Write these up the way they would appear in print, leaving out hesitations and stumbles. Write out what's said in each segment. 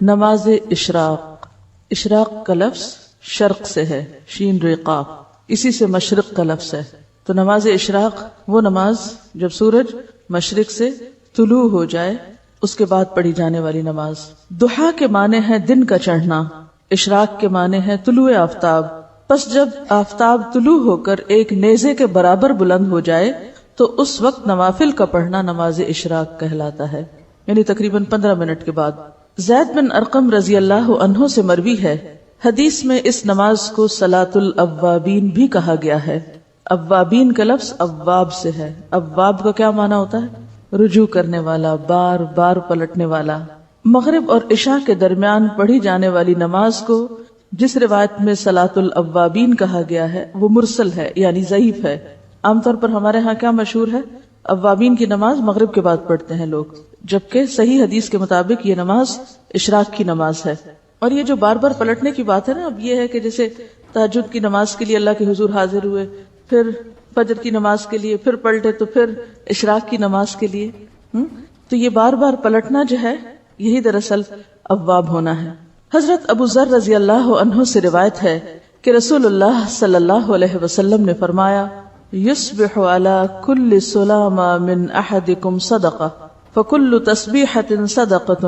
نماز اشراق. اشراق کا لفظ شرق سے ہے، شین ریقاف، اسی سے مشرق کا لفظ ہے. تو نماز اشراق وہ نماز جب سورج مشرق سے طلوع ہو جائے اس کے بعد پڑھی جانے والی نماز. ضحیٰ کے معنی ہے دن کا چڑھنا، اشراق کے معنی ہے طلوع آفتاب. پس جب آفتاب طلوع ہو کر ایک نیزے کے برابر بلند ہو جائے تو اس وقت نوافل کا پڑھنا نماز اشراق کہلاتا ہے، یعنی تقریباً 15 منٹ کے بعد. زید بن ارقم رضی اللہ عنہ سے مروی ہے، حدیث میں اس نماز کو صلاۃ الاوابین بھی کہا گیا ہے. اوابین کا لفظ اواب سے ہے. اواب کا کیا معنی ہوتا ہے؟ رجوع کرنے والا، بار بار پلٹنے والا. مغرب اور عشاء کے درمیان پڑھی جانے والی نماز کو جس روایت میں صلاۃ الاوابین کہا گیا ہے وہ مرسل ہے، یعنی ضعیف ہے. عام طور پر ہمارے ہاں کیا مشہور ہے؟ اوابین کی نماز مغرب کے بعد پڑھتے ہیں لوگ، جبکہ صحیح حدیث کے مطابق یہ نماز اشراق کی نماز ہے. اور یہ جو بار بار پلٹنے کی بات ہے نا، اب یہ ہے کہ جیسے تہجد کی نماز کے لیے اللہ کے حضور حاضر ہوئے، پھر فجر کی نماز کے لیے پھر پلٹے، تو پھر اشراق کی نماز کے لیے تو یہ بار بار پلٹنا جو ہے یہی دراصل اواب ہونا ہے. حضرت ابو ذر رضی اللہ عنہ سے روایت ہے کہ رسول اللہ صلی اللہ علیہ وسلم نے فرمایا، یصبح علی کل سلامہ من احدکم صدقہ فکل تسبیحۃ صدقۃ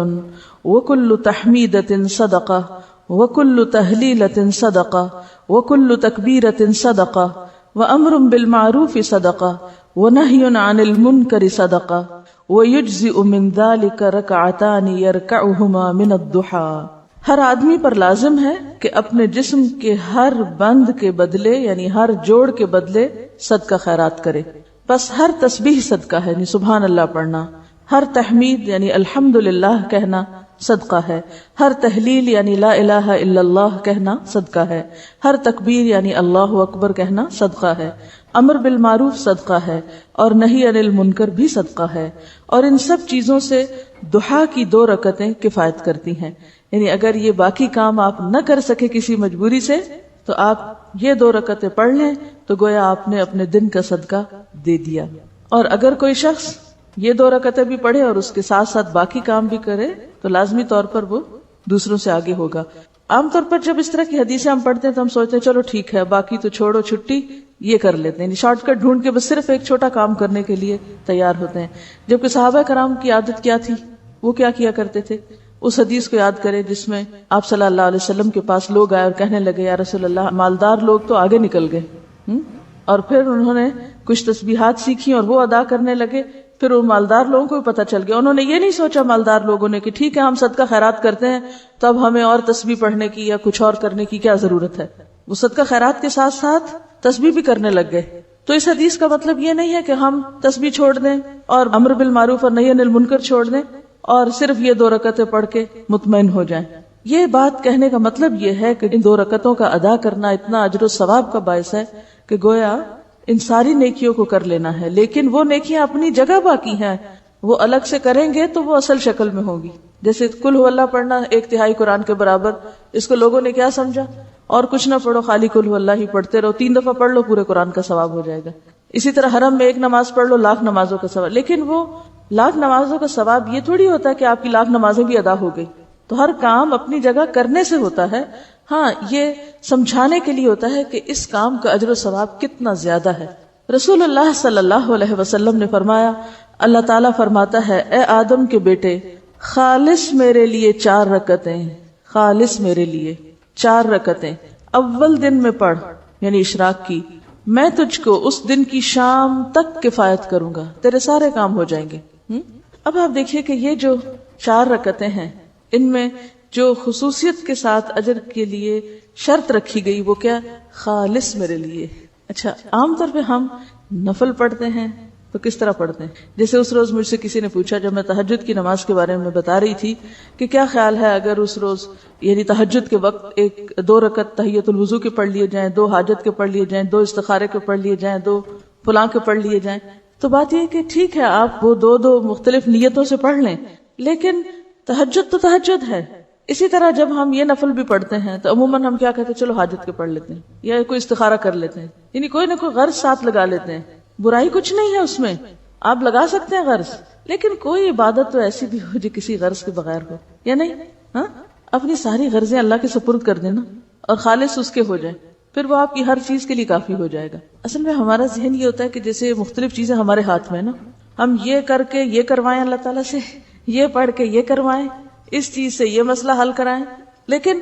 وکل تحمیدۃ صدقہ وکل تہلیلۃ صدقہ وکل تکبیرۃ صدقہ وامر بالمعروف صدقہ ونہی عن المنکر صدقہ ویجزئ من ذلک رکعتان یرکعہما من الضحیٰ. ہر آدمی پر لازم ہے کہ اپنے جسم کے ہر بند کے بدلے، یعنی ہر جوڑ کے بدلے صدقہ خیرات کرے. بس ہر تسبیح صدقہ ہے، یعنی سبحان اللہ پڑھنا. ہر تحمید یعنی الحمدللہ کہنا صدقہ ہے. ہر تحلیل یعنی لا الہ الا اللہ کہنا صدقہ ہے. ہر تکبیر یعنی اللہ اکبر کہنا صدقہ ہے. امر بالمعروف صدقہ ہے اور نہی عن المنکر بھی صدقہ ہے. اور ان سب چیزوں سے ضحیٰ کی 2 رکعتیں کفایت کرتی ہیں. یعنی اگر یہ باقی کام آپ نہ کر سکے کسی مجبوری سے تو آپ یہ 2 رکعتیں پڑھ لیں تو گویا آپ نے اپنے دن کا صدقہ دے دیا. اور اگر کوئی شخص یہ 2 رکعتیں بھی پڑھے اور اس کے ساتھ ساتھ باقی کام بھی کرے تو لازمی طور پر وہ دوسروں سے آگے ہوگا. عام طور پر جب اس طرح کی حدیثیں ہم پڑھتے ہیں تو ہم سوچتے ہیں چلو ٹھیک ہے، باقی تو چھوڑو، چھٹی یہ کر لیتے ہیں، یعنی شارٹ کٹ ڈھونڈ کے بس صرف ایک چھوٹا کام کرنے کے لیے تیار ہوتے ہیں. جبکہ صحابہ کرام کی عادت کیا تھی؟ وہ کیا کیا کرتے تھے؟ اس حدیث کو یاد کریں جس میں آپ صلی اللہ علیہ وسلم کے پاس لوگ آئے اور کہنے لگے، یا رسول اللہ، مالدار لوگ تو آگے نکل گئے. اور پھر انہوں نے کچھ تسبیحات سیکھی اور وہ ادا کرنے لگے. پھر ان مالدار لوگوں کو بھی پتہ چل گیا. انہوں نے یہ نہیں سوچا مالدار لوگوں نے کہ ٹھیک ہے ہم صدقہ خیرات کرتے ہیں تو اب ہمیں اور تسبیح پڑھنے کی یا کچھ اور کرنے کی کیا ضرورت ہے. وہ صدقہ خیرات کے ساتھ ساتھ تسبیح بھی کرنے لگ گئے. تو اس حدیث کا مطلب یہ نہیں ہے کہ ہم تسبیح چھوڑ دیں اور امر بالمعروف اور نہی عن المنکر چھوڑ دیں اور صرف یہ 2 رکعتیں پڑھ کے مطمئن ہو جائیں. یہ بات کہنے کا مطلب یہ ہے کہ ان 2 رکعتوں کا ادا کرنا اتنا اجر و ثواب کا باعث ہے کہ گویا ان ساری نیکیوں کو کر لینا ہے. لیکن وہ نیکیاں اپنی جگہ باقی ہیں، وہ الگ سے کریں گے تو وہ اصل شکل میں ہوگی. جیسے قل هو اللہ پڑھنا 1/3 قرآن کے برابر، اس کو لوگوں نے کیا سمجھا؟ اور کچھ نہ پڑھو، خالی قل هو اللہ ہی پڑھتے رہو، 3 دفعہ پڑھ لو پورے قرآن کا ثواب ہو جائے گا. اسی طرح حرم میں 1 نماز پڑھ لو، 1,00,000 نمازوں کا ثواب. لیکن وہ 1,00,000 نمازوں کا ثواب یہ تھوڑی ہوتا ہے کہ آپ کی 1,00,000 نمازیں بھی ادا ہو گئی. تو ہر کام اپنی جگہ کرنے سے ہوتا ہے. ہاں، یہ سمجھانے کے لیے ہوتا ہے کہ اس کام کا اجر و ثواب کتنا زیادہ ہے. رسول اللہ صلی اللہ علیہ وسلم نے فرمایا، اللہ تعالیٰ فرماتا ہے، اے آدم کے بیٹے، خالص میرے لیے 4 رکعتیں، خالص میرے لیے 4 رکعتیں اول دن میں پڑھ، یعنی اشراق کی. میں تجھ کو اس دن کی شام تک کفایت کروں گا، تیرے سارے کام ہو جائیں گے. اب آپ دیکھیے کہ یہ جو 4 رکعتیں ہیں ان میں جو خصوصیت کے ساتھ اجر کے لیے شرط رکھی گئی وہ کیا؟ خالص میرے لیے. اچھا، عام طور پہ ہم نفل پڑھتے ہیں تو کس طرح پڑھتے ہیں؟ جیسے اس روز مجھ سے کسی نے پوچھا جب میں تہجد کی نماز کے بارے میں بتا رہی تھی کہ کیا خیال ہے اگر اس روز یعنی تہجد کے وقت 2 رکعت تحیۃ الوضو کے پڑھ لیے جائیں، 2 حاجت کے پڑھ لیے جائیں، 2 استخارے کے پڑھ لیے جائیں، 2 فلاں کے پڑھ لیے جائیں. تو بات یہ کہ ٹھیک ہے آپ وہ 2 مختلف نیتوں سے پڑھ لیں، لیکن تہجد تو تہجد ہے. اسی طرح جب ہم یہ نفل بھی پڑھتے ہیں تو عموماً ہم کیا کہتے ہیں؟ چلو حاجت کے پڑھ لیتے ہیں یا کوئی استخارہ کر لیتے ہیں، یعنی کوئی نہ کوئی غرض ساتھ لگا لیتے ہیں. برائی کچھ نہیں ہے اس میں، آپ لگا سکتے ہیں غرض، لیکن کوئی عبادت تو ایسی بھی ہو جو کسی غرض کے بغیر ہو، یا نہیں؟ ہاں اپنی ساری غرضیں اللہ کے سپرد کر دینا اور خالص اس کے ہو جائے، پھر وہ آپ کی ہر چیز کے لیے کافی ہو جائے گا. اصل میں ہمارا ذہن یہ ہوتا ہے کہ جیسے مختلف چیزیں ہمارے ہاتھ میں نا، ہم یہ کر کے یہ کروائیں اللہ تعالیٰ سے، یہ پڑھ کے یہ کروائیں، اس چیز سے یہ مسئلہ حل کرائیں، لیکن